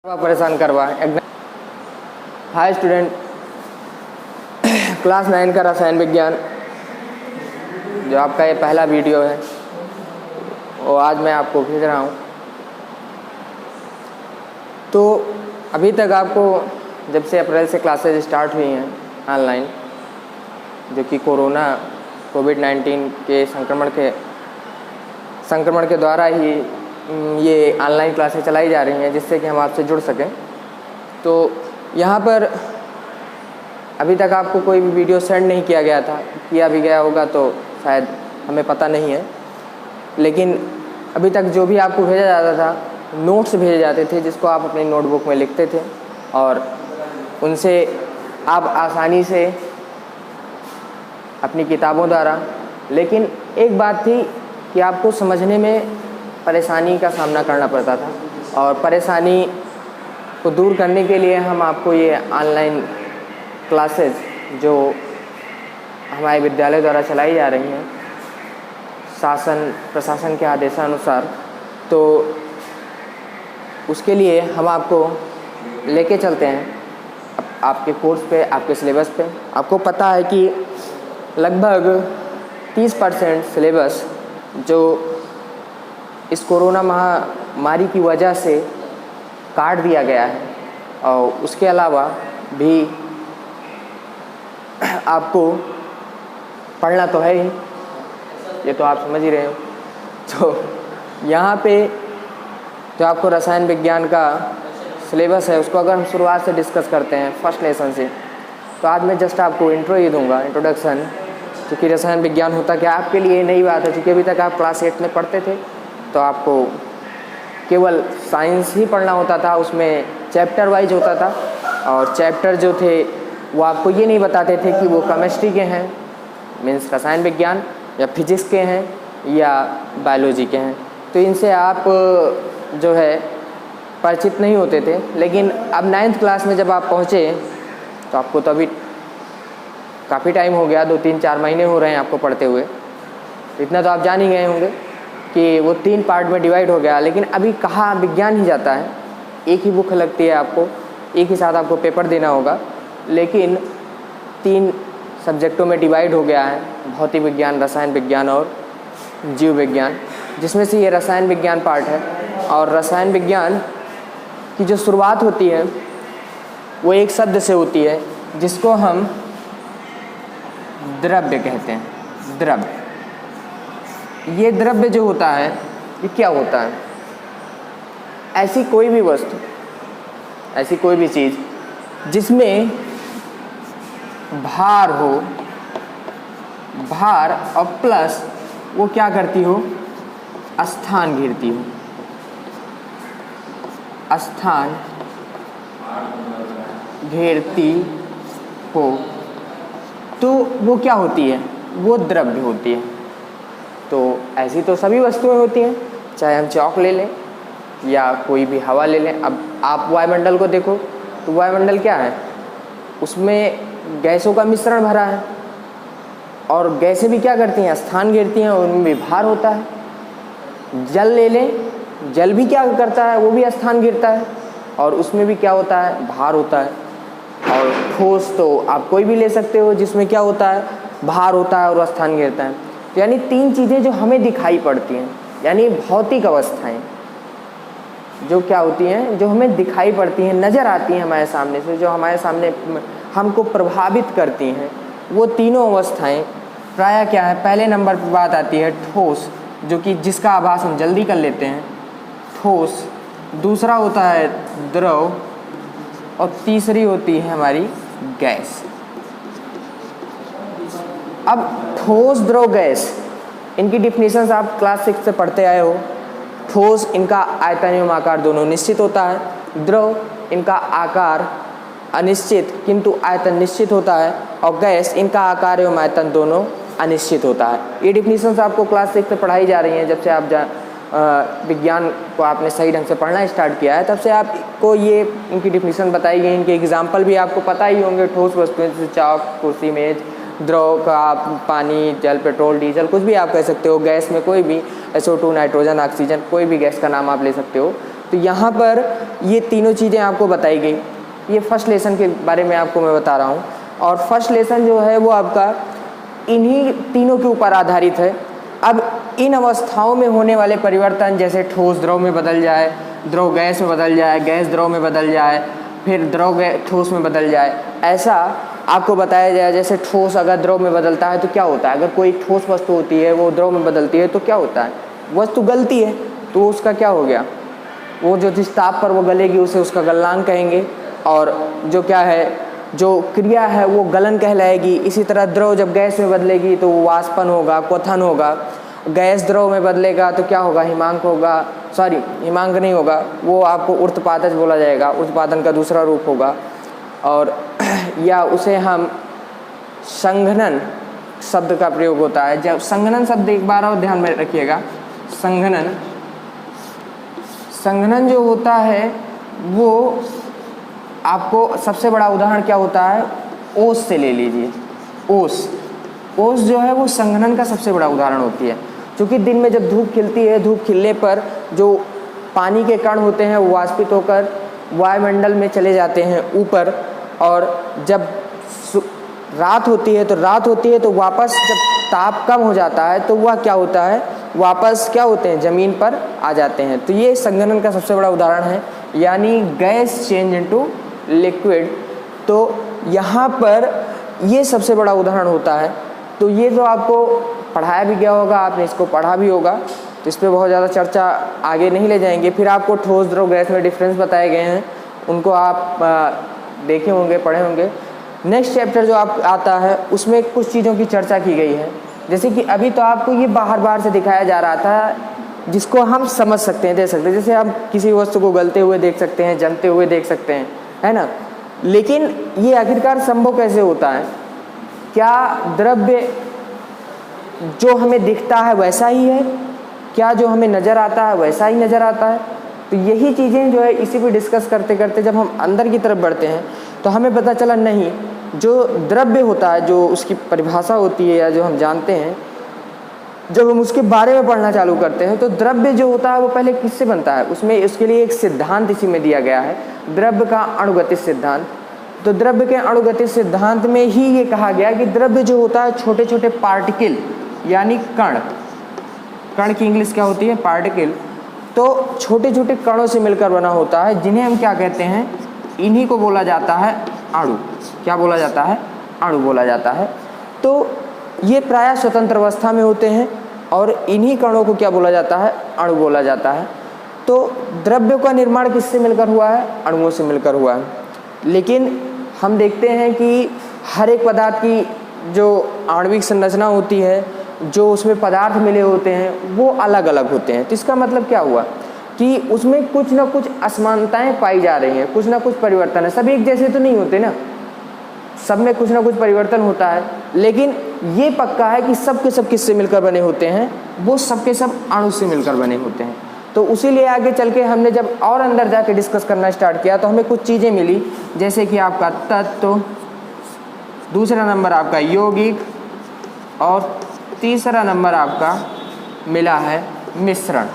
परेशान करवा। Hi student, class 9 का रसायन विज्ञान जो आपका ये पहला वीडियो है वो आज मैं आपको भेज रहा हूँ। तो अभी तक आपको जब से अप्रैल से क्लासेज स्टार्ट हुई हैं ऑनलाइन, जो कि कोविड-19 के संक्रमण के द्वारा ही ये ऑनलाइन क्लासेस चलाई जा रही हैं, जिससे कि हम आपसे जुड़ सकें। तो यहाँ पर अभी तक आपको कोई भी वीडियो सेंड नहीं किया गया था, किया भी गया होगा तो शायद हमें पता नहीं है, लेकिन अभी तक जो भी आपको भेजा जाता था नोट्स भेजे जाते थे, जिसको आप अपनी नोटबुक में लिखते थे और उनसे आप आसानी से अपनी किताबों द्वारा, लेकिन एक बात थी कि आपको समझने में परेशानी का सामना करना पड़ता था, और परेशानी को दूर करने के लिए हम आपको ये ऑनलाइन क्लासेस जो हमारे विद्यालय द्वारा चलाई जा रही हैं शासन प्रशासन के आदेशानुसार, तो उसके लिए हम आपको लेके चलते हैं आपके कोर्स पे, आपके सिलेबस पे। आपको पता है कि लगभग 30% सिलेबस जो इस कोरोना महामारी की वजह से काट दिया गया है, और उसके अलावा भी आपको पढ़ना तो है ही, ये तो आप समझ ही रहे हो। तो यहाँ पे जो आपको रसायन विज्ञान का सिलेबस है उसको अगर हम शुरुआत से डिस्कस करते हैं फर्स्ट लेसन से, तो आज मैं जस्ट आपको इंट्रो ही दूंगा, इंट्रोडक्शन, क्योंकि रसायन विज्ञान होता क्या आपके लिए नई बात है। क्योंकि अभी तक आप क्लास 8 में पढ़ते थे तो आपको केवल साइंस ही पढ़ना होता था, उसमें चैप्टर वाइज होता था, और चैप्टर जो थे वो आपको ये नहीं बताते थे कि वो केमिस्ट्री के हैं, मीन्स रसायन विज्ञान, या फिजिक्स के हैं या बायोलॉजी के हैं। तो इनसे आप जो है परिचित नहीं होते थे। लेकिन अब 9th क्लास में जब आप पहुँचे तो आपको तो अभी काफ़ी टाइम हो गया, 2-3-4 महीने हो रहे हैं आपको पढ़ते हुए, इतना तो आप जान ही गए होंगे कि वो 3 पार्ट में डिवाइड हो गया। लेकिन अभी कहाँ विज्ञान ही जाता है, एक ही बुक लगती है आपको, एक ही साथ आपको पेपर देना होगा, लेकिन 3 सब्जेक्टों में डिवाइड हो गया है, भौतिक विज्ञान, रसायन विज्ञान और जीव विज्ञान, जिसमें से ये रसायन विज्ञान पार्ट है। और रसायन विज्ञान की जो शुरुआत होती है वो एक शब्द से होती है जिसको हम द्रव्य कहते हैं। द्रव्य, ये द्रव्य जो होता है ये क्या होता है? ऐसी कोई भी वस्तु, ऐसी कोई भी चीज़ जिसमें भार हो, भार और प्लस वो क्या करती हो, स्थान घेरती हो, स्थान घेरती हो, तो वो क्या होती है, वो द्रव्य होती है। तो ऐसी तो सभी वस्तुएं होती हैं, चाहे हम चौक ले लें या कोई भी हवा ले लें। अब आप वायुमंडल को देखो तो वायुमंडल क्या है, उसमें गैसों का मिश्रण भरा है, और गैसें भी क्या करती हैं, स्थान घेरती हैं, और उनमें भी भार होता है। जल ले लें, जल भी क्या करता है, वो भी स्थान घेरता है, और उसमें भी क्या होता है, भार होता है। और ठोस तो आप कोई भी ले सकते हो जिसमें क्या होता है, भार होता है और स्थान घेरता है। तो यानी 3 चीज़ें जो हमें दिखाई पड़ती हैं, यानी भौतिक अवस्थाएं जो क्या होती हैं, जो हमें दिखाई पड़ती हैं, नज़र आती हैं हमारे सामने से, जो हमारे सामने हमको प्रभावित करती हैं, वो तीनों अवस्थाएं प्रायः क्या है, पहले नंबर पर बात आती है ठोस, जो कि जिसका आभास हम जल्दी कर लेते हैं, ठोस। दूसरा होता है द्रव, और तीसरी होती है हमारी गैस। अब ठोस, द्रव, गैस, इनकी डिफिनीशंस आप क्लास 6 से पढ़ते आए हो। ठोस, इनका आयतन एवं आकार दोनों निश्चित होता है। द्रव, इनका आकार अनिश्चित किंतु आयतन निश्चित होता है। और गैस, इनका आकार एवं आयतन दोनों अनिश्चित होता है। ये डिफिनीशंस आपको क्लास 6 में पढ़ाई जा रही हैं। जब से आप विज्ञान को आपने सही ढंग से पढ़ना स्टार्ट किया है, तब से आपको ये इनकी डिफिनीशन बताई गई, इनके एग्जाम्पल भी आपको पता ही होंगे। ठोस वस्तुएं जैसे चौक, कुर्सी, मेज। द्रव का आप पानी, जल, पेट्रोल, डीजल, कुछ भी आप कह सकते हो। गैस में कोई भी SO2, नाइट्रोजन, ऑक्सीजन, कोई भी गैस का नाम आप ले सकते हो। तो यहाँ पर ये तीनों चीज़ें आपको बताई गई। ये फर्स्ट लेसन के बारे में आपको मैं बता रहा हूँ, और फर्स्ट लेसन जो है वो आपका इन्हीं तीनों के ऊपर आधारित है। अब इन अवस्थाओं में होने वाले परिवर्तन, जैसे ठोस द्रव में बदल जाए, द्रव गैस में बदल जाए, गैस द्रव में बदल जाए, फिर द्रव ठोस में बदल जाए, ऐसा आपको बताया जाए। जैसे ठोस अगर द्रव में बदलता है तो क्या होता है, अगर कोई ठोस वस्तु होती है वो द्रव में बदलती है तो क्या होता है, वस्तु गलती है तो उसका क्या हो गया, वो जो जिस ताप पर वो गलेगी उसे उसका गलनांक कहेंगे, और जो क्या है जो क्रिया है वो गलन कहलाएगी। इसी तरह द्रव जब गैस में बदलेगी तो वो वाष्पन होगा, क्वथन होगा। गैस द्रव में बदलेगा तो क्या होगा, हिमांक होगा, सॉरी हिमांक नहीं होगा, वो आपको ऊर्ध्वपातज बोला जाएगा, ऊर्ध्वपातन का दूसरा रूप होगा। और या उसे हम संघनन शब्द का प्रयोग होता है। जब संघनन शब्द एक बार और ध्यान में रखिएगा, संघनन जो होता है वो आपको सबसे बड़ा उदाहरण क्या होता है, ओस से ले लीजिए। ओस जो है वो संघनन का सबसे बड़ा उदाहरण होती है, क्योंकि दिन में जब धूप खिलती है, धूप खिलने पर जो पानी के कण होते हैं वो वाष्पित होकर वायुमंडल में चले जाते हैं ऊपर, और जब रात होती है तो वापस जब ताप कम हो जाता है तो वह क्या होता है, वापस क्या होते हैं, ज़मीन पर आ जाते हैं। तो ये संघनन का सबसे बड़ा उदाहरण है, यानी गैस चेंज इनटू लिक्विड। तो यहाँ पर ये सबसे बड़ा उदाहरण होता है। तो ये जो आपको पढ़ाया भी गया होगा, आपने इसको पढ़ा भी होगा, तो इस पर बहुत ज़्यादा चर्चा आगे नहीं ले जाएंगे। फिर आपको ठोस द्रव गैस में डिफरेंस बताए गए हैं, उनको आप देखे होंगे, पढ़े होंगे। नेक्स्ट चैप्टर जो आप आता है उसमें कुछ चीज़ों की चर्चा की गई है, जैसे कि अभी तो आपको ये बाहर से दिखाया जा रहा था, जिसको हम समझ सकते हैं, देख सकते हैं। जैसे हम किसी वस्तु को गलते हुए देख सकते हैं, जमते हुए देख सकते हैं, है ना। लेकिन ये आखिरकार संभव कैसे होता है, क्या द्रव्य जो हमें दिखता है वैसा ही है, क्या जो हमें नज़र आता है वैसा ही नज़र आता है। तो यही चीज़ें जो है इसी पे डिस्कस करते करते जब हम अंदर की तरफ बढ़ते हैं तो हमें पता चला नहीं, जो द्रव्य होता है, जो उसकी परिभाषा होती है या जो हम जानते हैं, जब हम उसके बारे में पढ़ना चालू करते हैं तो द्रव्य जो होता है वो पहले किससे बनता है, उसमें उसके लिए एक सिद्धांत इसी में दिया गया है, द्रव्य का अणुगतिज सिद्धांत। तो द्रव्य के अणुगतिज सिद्धांत में ही ये कहा गया कि द्रव्य जो होता है छोटे छोटे पार्टिकल यानी कण की इंग्लिश क्या होती है, पार्टिकल। तो छोटे छोटे कणों से मिलकर बना होता है, जिन्हें हम क्या कहते हैं, इन्हीं को बोला जाता है अणु। क्या बोला जाता है, अणु बोला जाता है। तो ये प्रायः स्वतंत्र अवस्था में होते हैं और इन्हीं कणों को क्या बोला जाता है, अणु बोला जाता है। तो द्रव्य का निर्माण किससे मिलकर हुआ है, अणुओं से मिलकर हुआ है। लेकिन हम देखते हैं कि हर एक पदार्थ की जो आणविक संरचना होती है, जो उसमें पदार्थ मिले होते हैं, वो अलग अलग होते हैं। तो इसका मतलब क्या हुआ कि उसमें कुछ ना कुछ असमानताएं पाई जा रही हैं, कुछ ना कुछ परिवर्तन है। सब एक जैसे तो नहीं होते ना, सब में कुछ ना कुछ परिवर्तन होता है। लेकिन ये पक्का है कि सब के सब किससे मिलकर बने होते हैं, वो सब के सब अणु से मिलकर बने होते हैं। तो उसीलिए आगे चल के हमने जब और अंदर जाके डिस्कस करना स्टार्ट किया तो हमें कुछ चीज़ें मिली, जैसे कि आपका तत्व, दूसरा नंबर आपका यौगिक, और तीसरा नंबर आपका मिला है मिश्रण।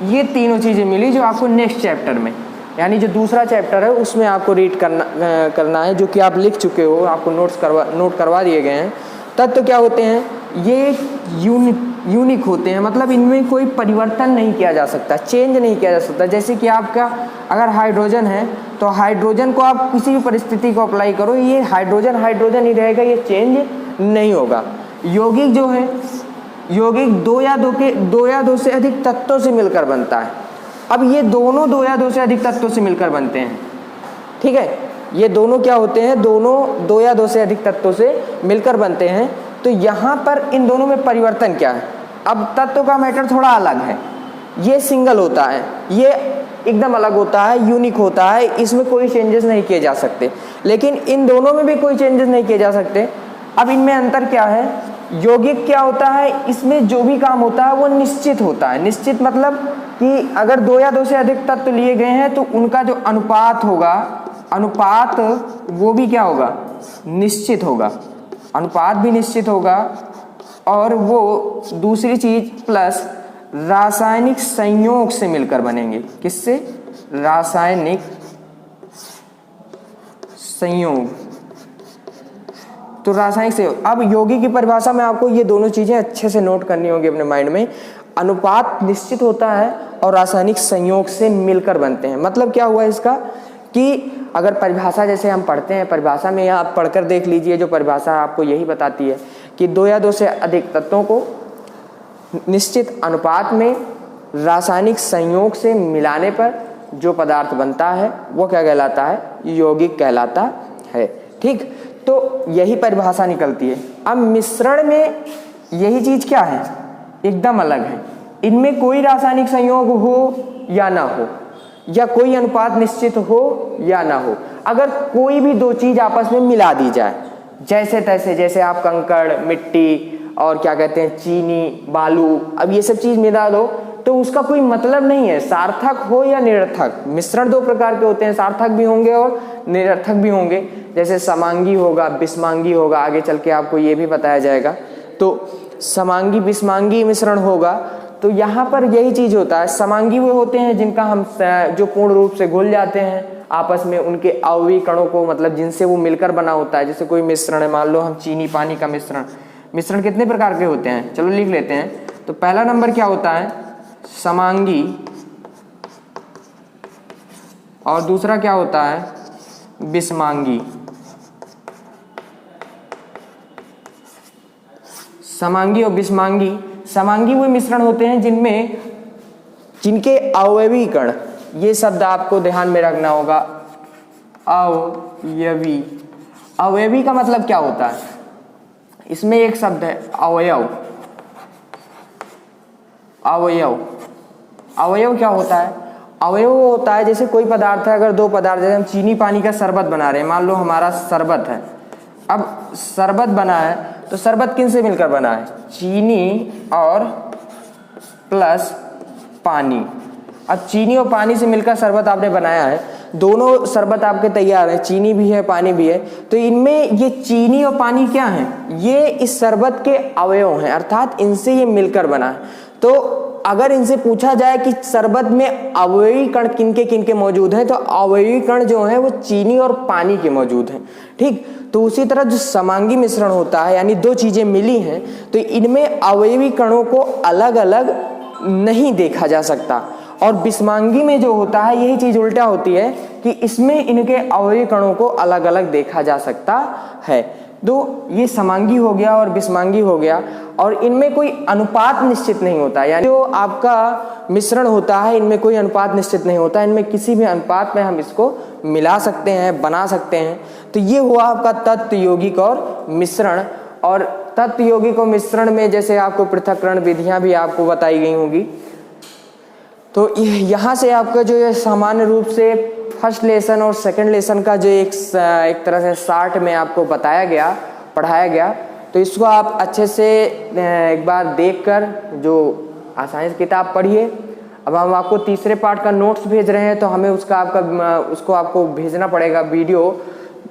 ये तीनों चीज़ें मिली जो आपको नेक्स्ट चैप्टर में, यानी जो दूसरा चैप्टर है उसमें आपको रीड करना है, जो कि आप लिख चुके हो, आपको नोट करवा दिए गए हैं। तत्व क्या होते हैं, ये यूनिक होते हैं, मतलब इनमें कोई परिवर्तन नहीं किया जा सकता, चेंज नहीं किया जा सकता। जैसे कि आपका अगर हाइड्रोजन है तो हाइड्रोजन को आप किसी भी परिस्थिति को अप्लाई करो, ये हाइड्रोजन ही रहेगा, ये चेंज नहीं होगा। यौगिक जो है, यौगिक दो या दो से अधिक तत्वों से मिलकर बनता है। अब ये दोनों दो या दो से अधिक तत्वों से मिलकर बनते हैं, ठीक है। ये दोनों क्या होते हैं, दोनों दो या दो से अधिक तत्वों से मिलकर बनते हैं। तो यहाँ पर इन दोनों में परिवर्तन क्या है, अब तत्व का मैटर थोड़ा अलग है। ये सिंगल होता है, ये एकदम अलग होता है, यूनिक होता है, इसमें कोई चेंजेस नहीं किए जा सकते। लेकिन इन दोनों में भी कोई चेंजेस नहीं किए जा सकते। अब इनमें अंतर क्या है, यौगिक क्या होता है, इसमें जो भी काम होता है वो निश्चित होता है। निश्चित मतलब कि अगर दो या दो से अधिक तत्व लिए गए हैं तो उनका जो अनुपात होगा, अनुपात वो भी क्या होगा, निश्चित होगा, अनुपात भी निश्चित होगा। और वो दूसरी चीज प्लस रासायनिक संयोग से मिलकर बनेंगे। किससे? रासायनिक संयोग। तो रासायनिक संयोग। अब यौगिक की परिभाषा में आपको ये दोनों चीजें अच्छे से नोट करनी होगी अपने माइंड में। अनुपात निश्चित होता है और रासायनिक संयोग से मिलकर बनते हैं। मतलब क्या हुआ इसका कि अगर परिभाषा जैसे हम पढ़ते हैं, परिभाषा में आप पढ़कर देख लीजिए, जो परिभाषा आपको यही बताती है कि दो या दो से अधिक तत्वों को निश्चित अनुपात में रासायनिक संयोग से मिलाने पर जो पदार्थ बनता है वो क्या कहलाता है? यौगिक कहलाता है। ठीक, तो यही परिभाषा निकलती है। अब मिश्रण में यही चीज क्या है? एकदम अलग है। इनमें कोई रासायनिक संयोग हो या ना हो, या कोई अनुपात निश्चित हो या ना हो, अगर कोई भी दो चीज आपस में मिला दी जाए जैसे तैसे, जैसे आप कंकड़, मिट्टी और क्या कहते हैं चीनी, बालू, अब ये सब चीज मिला दो तो उसका कोई मतलब नहीं है, सार्थक हो या निरर्थक। मिश्रण दो प्रकार के होते हैं, सार्थक भी होंगे और निरर्थक भी होंगे। जैसे समांगी होगा, विषमांगी होगा, आगे चल के आपको ये भी बताया जाएगा। तो समांगी विषमांगी मिश्रण होगा तो यहाँ पर यही चीज होता है। समांगी वो होते हैं जिनका हम जो पूर्ण रूप से घुल जाते हैं आपस में, उनके अवयवी कणों को, मतलब जिनसे वो मिलकर बना होता है। जैसे कोई मिश्रण है, मान लो हम चीनी पानी का मिश्रण। मिश्रण कितने प्रकार के होते हैं? चलो लिख लेते हैं। तो पहला नंबर क्या होता है? समांगी, और दूसरा क्या होता है? विषमांगी। समांगी और विषमांगी। समांगी वो मिश्रण होते हैं जिनके अवयवी कण, ये शब्द आपको ध्यान में रखना होगा, अवयवी। अवयवी का मतलब क्या होता है? इसमें एक शब्द है अवयव। अवयव, अवयव क्या होता है? अवयव होता है जैसे कोई पदार्थ है, अगर दो पदार्थ, जैसे हम चीनी पानी का शरबत बना रहे हैं, मान लो हमारा शरबत है। अब शरबत बना है तो शरबत किन से मिलकर बना है? चीनी और प्लस पानी। अब चीनी और पानी से मिलकर शरबत आपने बनाया है, दोनों शरबत आपके तैयार है, चीनी भी है पानी भी है। तो इनमें ये चीनी और पानी क्या है? ये इस शरबत के अवयव हैं, अर्थात इनसे ये मिलकर बना है। तो अगर इनसे पूछा जाए कि शरबत में अवयवी कण किनके किनके मौजूद हैं, तो अवयवी कण जो हैं वो चीनी और पानी के मौजूद हैं। ठीक, तो उसी तरह जो समांगी मिश्रण होता है, यानी दो चीजें मिली हैं, तो इनमें अवयवी कणों को अलग अलग नहीं देखा जा सकता। और विषमांगी में जो होता है यही चीज उल्टा होती है कि इसमें इनके अवयवी कणों को अलग अलग देखा जा सकता है। तो ये समांगी हो गया और विषमांगी हो गया, और इनमें कोई अनुपात निश्चित नहीं होता। यानी जो आपका मिश्रण होता है इनमें कोई अनुपात निश्चित नहीं होता, इनमें किसी भी अनुपात में हम इसको मिला सकते हैं, बना सकते हैं। तो ये हुआ आपका तत्व यौगिक और मिश्रण। और तत्व यौगिक और मिश्रण में जैसे आपको पृथक्करण विधियां भी आपको बताई गई होंगी। तो यहाँ से आपका जो है सामान्य रूप से फर्स्ट लेसन और सेकंड लेसन का जो एक तरह से शार्ट में आपको बताया गया, पढ़ाया गया, तो इसको आप अच्छे से एक बार देखकर जो आसानी से किताब पढ़िए। अब हम आपको तीसरे पार्ट का नोट्स भेज रहे हैं, तो हमें उसको आपको भेजना पड़ेगा वीडियो।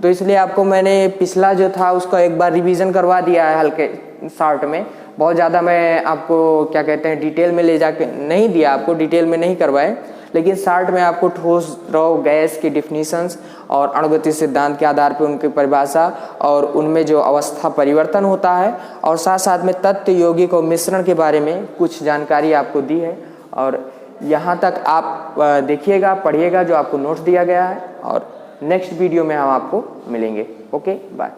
तो इसलिए आपको मैंने पिछला जो था उसका एक बार रिवीजन करवा दिया है हल्के शार्ट में। बहुत ज़्यादा मैं आपको क्या कहते हैं डिटेल में ले जाके नहीं दिया, आपको डिटेल में नहीं करवाए, लेकिन शार्ट में आपको ठोस, द्रव, गैस की डिफिनीशंस और अणुगतिज सिद्धांत के आधार पर उनकी परिभाषा और उनमें जो अवस्था परिवर्तन होता है, और साथ साथ में तत्व यौगिक और मिश्रण के बारे में कुछ जानकारी आपको दी है। और यहाँ तक आप देखिएगा, पढ़िएगा जो आपको नोट्स दिया गया है, और नेक्स्ट वीडियो में हम आपको मिलेंगे। Okay, bye.